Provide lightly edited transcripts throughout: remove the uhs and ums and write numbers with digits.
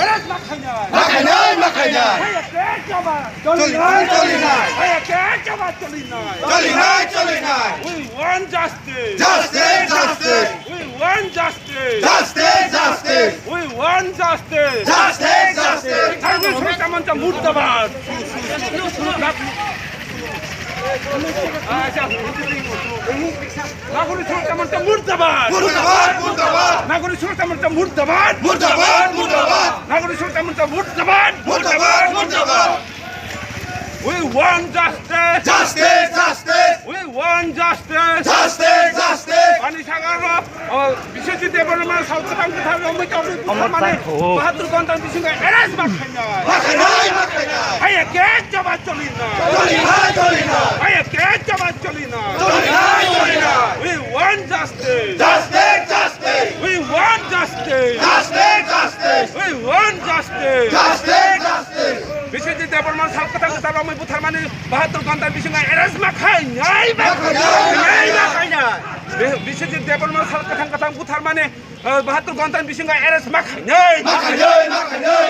এরাস মাখাইনাই মাখাইনাই মাখাইনাই হায়া কে জবা চলি নাই হায়া কে জবা চলি নাই we want justice justice justice we want justice justice justice we want justice justice justice নাগরিক সুরক্ষা মঞ্চ মুর্দাবাদ নাগরিক সুরক্ষা মঞ্চ মুর্দাবাদ মুর্দাবাদ মুর্দাবাদ নাগরিক সুরক্ষা মঞ্চ মুর্দাবাদ মুর্দাবাদ মুর্দাবাদ নাগরিক সুরক্ষা মঞ্চ মুর্দাবাদ মুর্দাবাদ মুর্দাবাদ we want justice justice justice we want justice justice justice পানি সাগর বিশ্বজিৎ দেববর্মা সাউথকাম কথা মানে ৭২ ঘন্টার বিসঙ্গে এরাস মাখাইনাই মাখাইনাই মাখাইনাই হায়া কে জবা চলি নাই হায়া কে জবা চলি নাই we want justice justice justice we want justice justice justice we want justice justice justice Biswajit Debbarma সাউথকাম কথা বুথার মানে ৭২ ঘন্টার বিসঙ্গে এরাস মাখাইনাই বিশ্বজিৎ দেববর্মা সাউথকাম কথা বুথার মানে ৭২ ঘন্টার বিসঙ্গে এরাস মাখাইনাই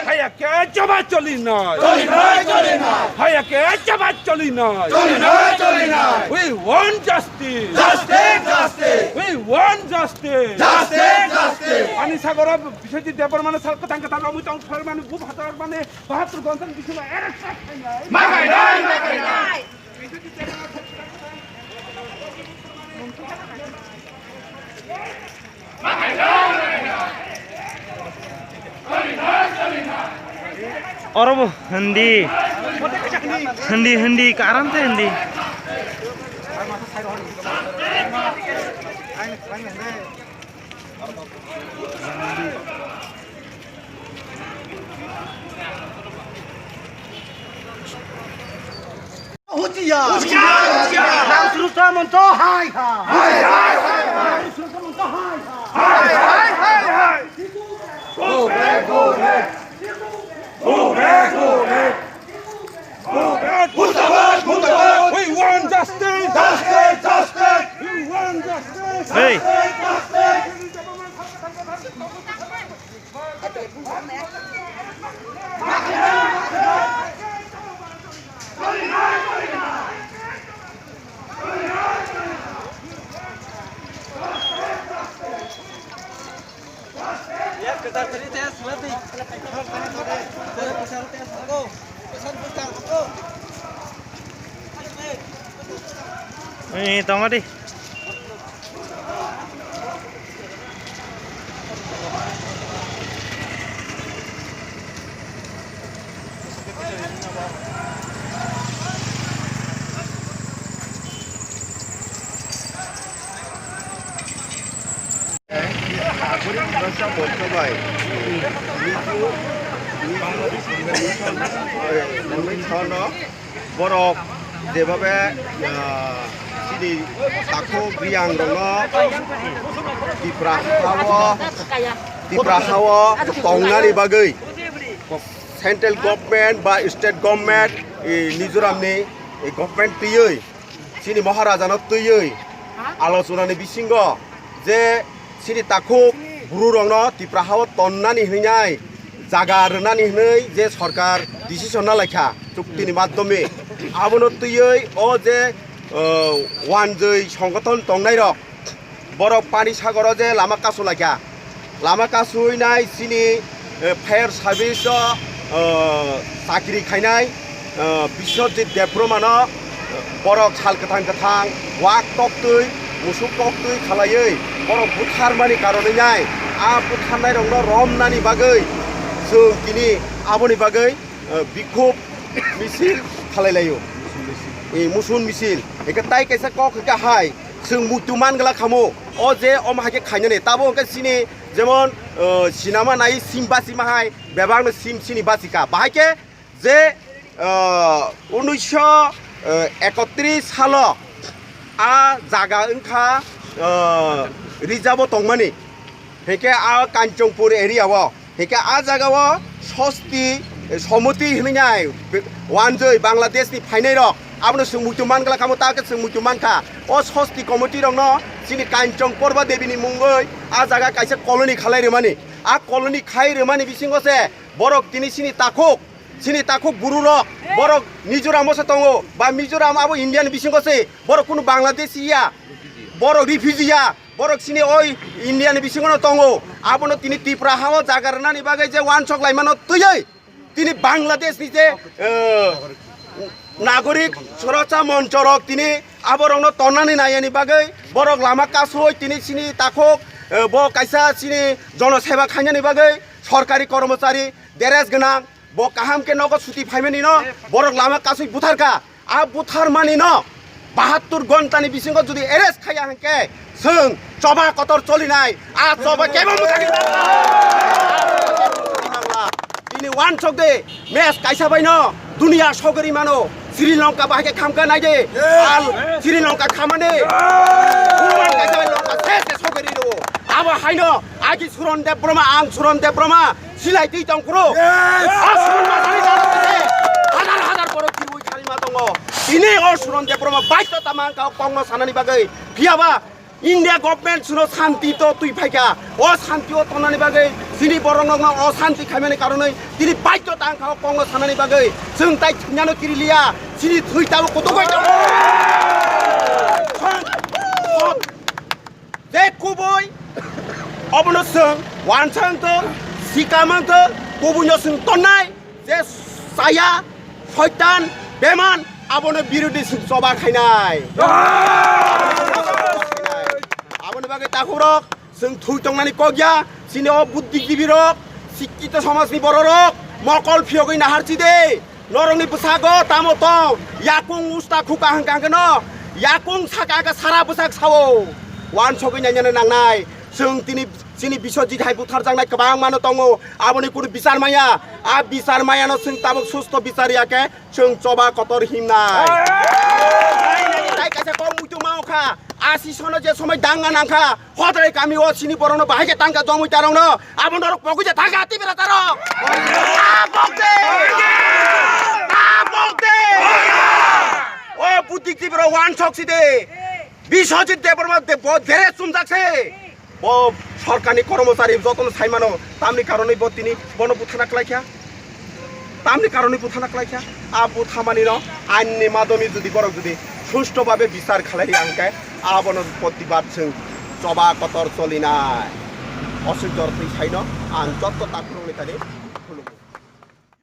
হায়া কে জবা চলি নাই হায়া কে জবা চলি নাই we want justice justice justice we want justice justice justice পানি সাগর বিশ্বজিৎ দেববর্মা সাউথকাম কথা অমিত মানে বুথার মানে ৭২ ঘন্টার বিসঙ্গে এরাস মাখাইনাই মাখাইনাই और वो हिंदी हिंदी हिंदी कारण से हिंदी সুরক্ষা মন্ত্র হাই হাই সুরক্ষা মন্ত্র high high go back go back go back go back মুর্দাবাদ মুর্দাবাদ we want justice justice justice we want justice hey ini tama di borok jebabe sini tako briang rono diprahawo tongnani bagai central government ba state government Mizoram ni government tuyoi sini maharaja no tuyoi alochona ni bisingo je sini tako buru rono diprahawo tonnani hinai জায়গা রনানি হই যে সরকার decision না লেখা চুক্তির মাধ্যমে আবনতই ও যে ওয়ানজই সংগঠন টংনাই rock বরফ পানি সাগর যে লামা কাসু লেখা লামা কাসুই নাই চিনি ফায়ার সার্ভিস চাকরি খাইনাই বিশ্বজিৎ দেববর্মান বরফ ছাল গোথাं গোথাं ওয়াক টকতৈ মুসুক টকতৈ খালাयै বরফ बुथारमानि कारणे नाय आ बुथारनाय रंनो रमनानि बागै जों दिनै आबोनि बागै बिक्षोभ मिছিল खालायलायो मुसुन मिছিল एके ताइ कैसा कक के हाय जों मुतुमान गला खामो अ जे अमाहाके खायनानै ताबो के सिनि जेमन सिनेमा नाय सिमबासि माहाय बेबांनो सिम सिनि बासिका बाहायके जे 1931 साल आ जागा ओंखा रिजार्व दंमानि हेके आ कांचनपुर एरियाव हेके आ जागाव सस्ति समति होनाय वानजै बांग्लादेशनि फाइनाय रक आबनो जों मुतुमान गला खामो ताके जों मुतुमानखा अ सस्ति कमिटि रंनो सिनि कांचन परबा देवीनि मुंगै आ जागा काइसे कलनि खालायरे माने কলনি খাই রেমানি বিসিংগছে বরক তিনি সিনি তাকুক বুরু রক বরক মিজোরাম বসে দङ বা মিজোরাম আবো ইন্ডিয়ান বিসিংগছে বরক কোনো বাংলাদেশিয়া বরক রিফিউজিয়া বরক সিনি ওই ইন্ডিয়ান বিসিংগনো দङ আবনো তিনি ত্রিপুরা হাও জাগারনানি বাগै যে ওয়ানচক লাইমানো তুই তিনি বাংলাদেশনি যে নাগরিক সুরক্ষা মঞ্চরক তিনি আবরংনো তন্নানি নাইয়ানি বাগै বরক লামা কাসুই তিনি সিনি তাকুক ব কাইসা সিনি জনসেবা খাইनायनि बागै सरकारि कर्मचारी देरेस गोनां ब काहामके नगद सुति फाइमेनि न बरक लामा कासुइ बुथारका आ बुथार मानि न 72 घन्टानि बिसिंग जुदि एरेस्ट खाया हांके जों चबा कतर चलिनाय आ चबा केबो मुथाखि दिनै वान चक दे मेस काइसा बाइन दुनिया सगरि मानो श्रीलंका बाहागे खामका नायदे आल श्रीलंका खामाने गुरुमान काइसा बाइन लंका से सगरि दो आबो हाइनो आगि सुरनदेव ब्रह्मा आं सुरनदेव ब्रह्मा सिलाइ दै दंक्रो सुरन मासानि जानाय हाजार हाजार बर किरुइ खालिमा दङ दिनै सुरनदेव ब्रह्मा बाध्यता मांका कंग सानानि बागै फियाबा इंडिया गभर्नमेंट सुनो शांति तो तुई फाइका ओ शांति ओ तनानि बागै सिनि बरंगंग ओ शांति खाइमानि कारणे दिनै बाध्यता आंखा कंग सानानि बागै जों ताइ थुन्यानो किरिलिया सिनि थुइताबो कतगै दङ जे कुबुइ अबनो जों वानसांतो सिकामांतो गुबुनजों जों तन्नाय जे साया शयतान बेमान आबनो बिरोधि सभा खायनाय आबनो बागै ताकुरक जों थुइतंनानि कगिया सिनि अ बुद्धिजीबी रक शिक्षित समाजनि बर रक मकल फियगै नाहारसि दे नरंनि बसागो तामत याकुं उस्ता खुका हांगांगन याकुं साकागा सारा बसाग सावो वान सगै नायनानै नांनाय जों दिनै बिश्वजित हाय बुथारजांनाय गोबां मानो दङ आबोनि कुनु बिचार माया आ बिचार मायानो जों ताबो सुस्थ बिचारियाके जों चबा कतर हिमनाय ताइ कासे कम मुइतु मावखा आसि सनो जे समय दांगा नांखा हदाय गामि ओ सिनि बरनो बाहायके तांगा जमुइ तारनो आबो नरक बगुजे थागा ति बेरा तार आ बगदे ओ बुद्धिजीबी बर वान सक्सि दे बिश्वजित देवबर्मा धेरै सुमजाक्से ब सरकारनि कर्मचारी जतन साइमानो तामनि कारणे ब तिनि बन बुथाना क्लाइखा तामनि कारणे बुथाना क्लाइखा आ बुथामानि न आइननि माध्यमे जुदि बरक जुदि सुष्ठुभावे বিচাर खालायरि आंके आबन प्रतिबाद जों चबा कतर चलिनाय असुजर फैसायनो आं जत्त ताकुरनि